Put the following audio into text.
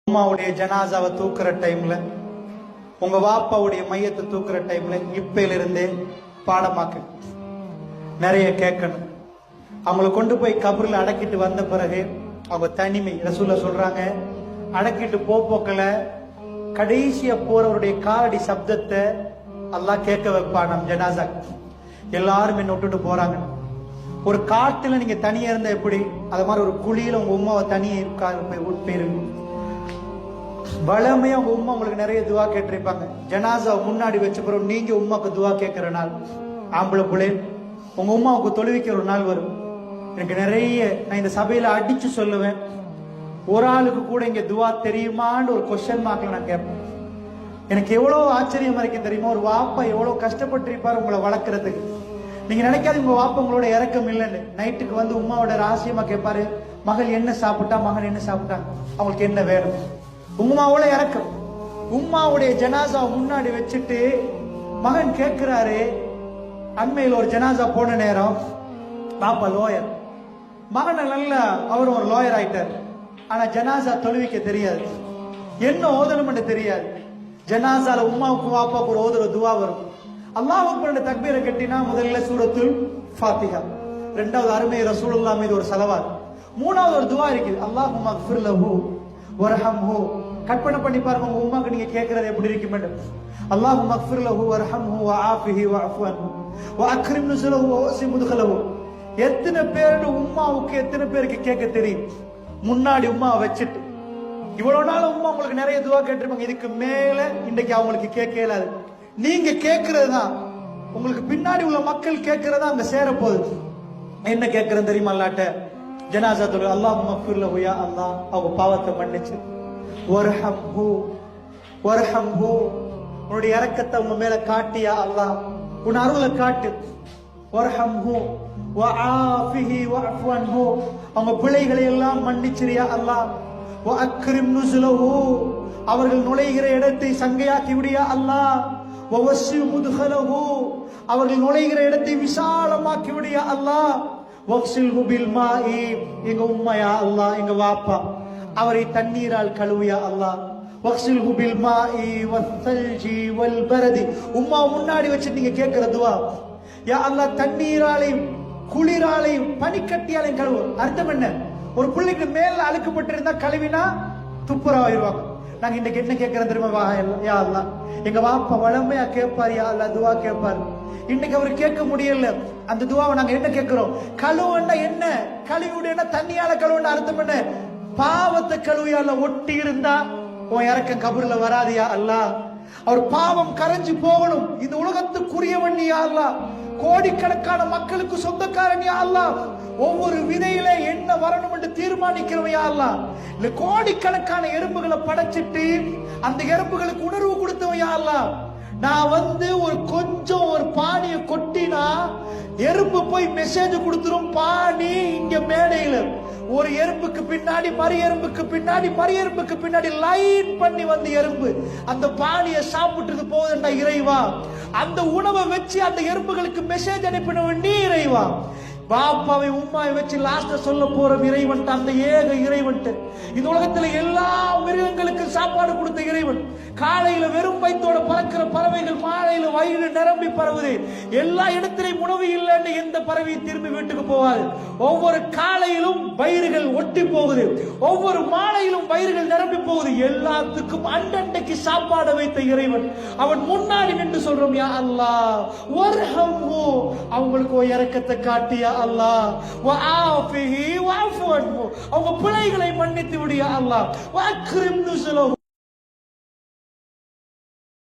அம்மாவுடைய ஜனாசாவை தூக்குற டைம்ல, உங்க வாப்பாவுடைய மையத்தை தூக்குற டைம்ல இப்பையில இருந்தே பாடமாக்கு நிறைய கேட்கணும். அவங்களை கொண்டு போய் கபரில் அடக்கிட்டு வந்த பிறகு அவங்க தனிமை ரசூல சொல்றாங்க, அடக்கிட்டு போக்கல கடைசியா போறவருடைய காலடி சப்தத்தை அல்லாஹ் கேட்க வைப்பான். நம் ஜனாசா எல்லாரும் என்ன விட்டுட்டு போறாங்க. ஒரு காட்டுல நீங்க தனியா இருந்தா எப்படி, அது மாதிரி ஒரு குழியில உங்க உமாவை தனியே போயிருங்க. வளமையா உங்க உமா உங்களுக்கு நிறைய துவா கேட்டிருப்பாங்க. ஜனாசா முன்னாடி வச்ச பிறகு நீங்க உமாக்கு துவா கேட்கிற நாள், ஆம்பளை பிள்ளை உங்க உமாவுக்கு தொழுவிக்கிற ஒரு நாள் வரும். எனக்கு நிறைய நான் இந்த சபையில அடிச்சு சொல்லுவேன், ஒரு ஆளுக்கு கூட இங்க துவா தெரியுமான்னு ஒரு கொஸ்டின் மார்க்ல நான் கேட்பேன். எனக்கு எவ்வளவு ஆச்சரியமா இருக்கு தெரியுமா, ஒரு வாப்பா எவ்வளவு கஷ்டப்பட்டு இருப்பாரு உங்களை வளர்க்கறதுக்கு. நீங்க நினைக்காது உங்க வாப்பா உங்களோட இறக்கம் இல்லைன்னு. நைட்டுக்கு வந்து உமாவோட ரகசியமா கேட்பாரு, மகள் என்ன சாப்பிட்டா, மகன் என்ன சாப்பிட்டா, அவங்களுக்கு என்ன வேணும். உம்மாவோட இறக்கம். உம்மாவுடைய ஜனாசா முன்னாடி வச்சுட்டு மகன் கேட்கிறாரு. அண்மையில் ஒரு ஜனாசா போன நேரம், பாப்பா லோயர், மகன் நல்ல அவர் ஒரு லோயர் ஆயிட்டார். ஆனா ஜனாசா தொழுவிக்க தெரியாது, என்ன ஓதணும் தெரியாது. ஜனாசால உம்மாவுக்கு வாப்பாவுக்கு ஒரு ஓதுற துவா வரும். அல்லாஹ் அக்பர் தக்பீரை கட்டினா முதல்ல சூரத்துல் ஃபாத்திஹா, இரண்டாவது அருமை ரசூலுல்லாஹ் மீது ஒரு ஸலவாத், மூணாவது ஒரு துவா இருக்குது, அல்லாஹும்ம அக்ஃபிர் லஹு வர்ஹம்ஹு. கற்பனை பண்ணி பாருங்க உங்க உம்மாக்கு நீங்க கேட்கறது எப்படி இருக்கும். அல்லாஹும்ம அக்ஃபிர் லஹு வர்ஹம்ஹு வஆஃபிஹி வஅஃபு அன்ஹு வஅக்ரிம் நுஸுலஹு வவஸி முத்கலஹு. எத்தனை பேரு உம்மாவுக்கு எத்தனை பேருக்கு கேட்க தெரியும். முன்னாடி உம்மா வச்சுட்டு இவ்வளவு நாள் உம்மா உங்களுக்கு நிறைய துவா கேட்டிருப்பாங்க. இதுக்கு மேல இன்றைக்கு அவங்களுக்கு கேட்க இயலாது. நீங்க கேட்கறது தான் உங்களுக்கு பின்னாடி உள்ள மக்கள் கேட்கறதா அங்க சேர போகுது. என்ன கேட்கறது தெரியுமா அல்லாட்ட, ஜனாசா தொழு அல்லாஹும்ம அக்ஃபிர் லஹு யா அல்லாஹ், அவங்க பாவத்தை மன்னிச்சு, வர்ஹம்ஹு வர்ஹம்ஹு, உன்னுடைய இரக்கத்தை உங்க மேல காட்டியா அல்லாஹ், உன் அருளை காட்டு. வர்ஹம்ஹு வஆஃபிஹி வஅஃபு அன்ஹு, அவங்க பிழைகளை எல்லாம் மன்னிச்சிரியா அல்லாஹ். வஅக்ரிம் நுஸுலஹு, அவர்கள் நுழைகிற இடத்தை சங்கையாக்கி விடியா அல்லாஹ். வவஸி முத்கலஹு, அவர்கள் நுழைகிற இடத்தை விசாலமாக்கி விடியா அல்லாஹ். வக்ஸில்ஹு பில் மாஇ, எங்க உம்மையா அல்லாஹ், எங்க வாப்பா அவரை தண்ணீரால் கழுவியா அல்லாஹ். வக்ஸில்ஹு பில் மாஇ வஸ்ஸல்ஜி வல் பரதி, உம்மா முன்னாடி வச்சு நீங்க கேட்கிற துவா, யா அல்லாஹ் தண்ணீராலையும் குளிராலையும் பனிக்கட்டியாலையும் கழுவு. அர்த்தம் என்ன, ஒரு பிள்ளைக்கு மேல அழுக்கப்பட்டிருந்தா கழுவினா துப்புரவாயிருவாங்க. நாங்க இன்னைக்கு என்ன கேட்கிறோம் தெரியுமா, யா அல்லாஹ் எங்க வாப்பா வளமையா கேட்பாரு, யா அல்லாஹ் துவா கேட்பாரு. இன்னைக்கு அவரு கேட்க முடியல, அந்த துவாவை நாங்க என்ன கேட்கிறோம், கழுவுன்னா என்ன, கழுவினா தண்ணியால கழுவுன்னா அர்த்தம் என்ன, பாவத்தை கழுவியால ஒட்டி இருந்தா உன் இறக்கம் கபூர்ல வராதியா அல்லாஹ். அவர் பாவம் கரைஞ்சு போகணும். இந்த உலகத்துக்குரியவன் யா அல்லாஹ், கோடிக்கணக்கான மக்களுக்கு சொந்தக்காரன் யா அல்லாஹ். ஒவ்வொரு விதையில என்ன வரணும் என்று தீர்மானிக்கிறவன் யா அல்லாஹ். இல்ல கோடிக்கணக்கான எறும்புகளை படைச்சிட்டு அந்த எறும்புகளுக்கு உணர்வு கொடுத்தவன் யா அல்லாஹ். நான் வந்து ஒரு பானிய கொட்டினா எறும்பு போய் மெசேஜ் கொடுத்துரும், பானி இங்க மேடையில ஒரு எறும்புக்கு பின்னாடி மறு எறும்புக்கு பின்னாடி மறு எறும்புக்கு பின்னாடி லைன் பண்ணி வந்து எறும்பு அந்த பானியை சாப்பிட்டு போகுதுண்டா இறைவா. அந்த உணவை வச்சு அந்த எறும்புகளுக்கு மெசேஜ் அனுப்பினவன் நீ இறைவா. பாப்பாவை உம்மாவை வச்சு லாஸ்ட சொல்ல போற இறைவன் அந்த ஏக இறைவன். இந்த உலகத்துல எல்லா மிருகங்களுக்கு சாப்பாடு கொடுத்த இறைவன். காலையில வெறும் வயிற்றோட பறக்கிற பறவைகள் மாலையில வயிறு நிரம்பி பறவுது. எல்லா இடத்திலையும் உணவு இல்லைன்னு எந்த பறவையும் திரும்பி வீட்டுக்கு போவாது. ஒவ்வொரு காலையிலும் வயிறுகள் ஒட்டி போகுது, ஒவ்வொரு மாலையிலும் வயிறுகள் நிரம்பி போகுது. எல்லாத்துக்கும் அண்டண்டைக்கு சாப்பாடு வைத்த இறைவன். அவன் முன்னாடி நின்று சொல்றோம், யா அல்லாஹ் வர்ஹம்ஹு, அவங்களுக்கு இரக்கத்தை காட்டியா அல்லாஹ். வஆஃபிஹி வஅஃபு அன்ஹு, அவங்க பிழைகளை மன்னித்து விடியா அல்லாஹ். வஅக்ரிம் நுஸுலஹு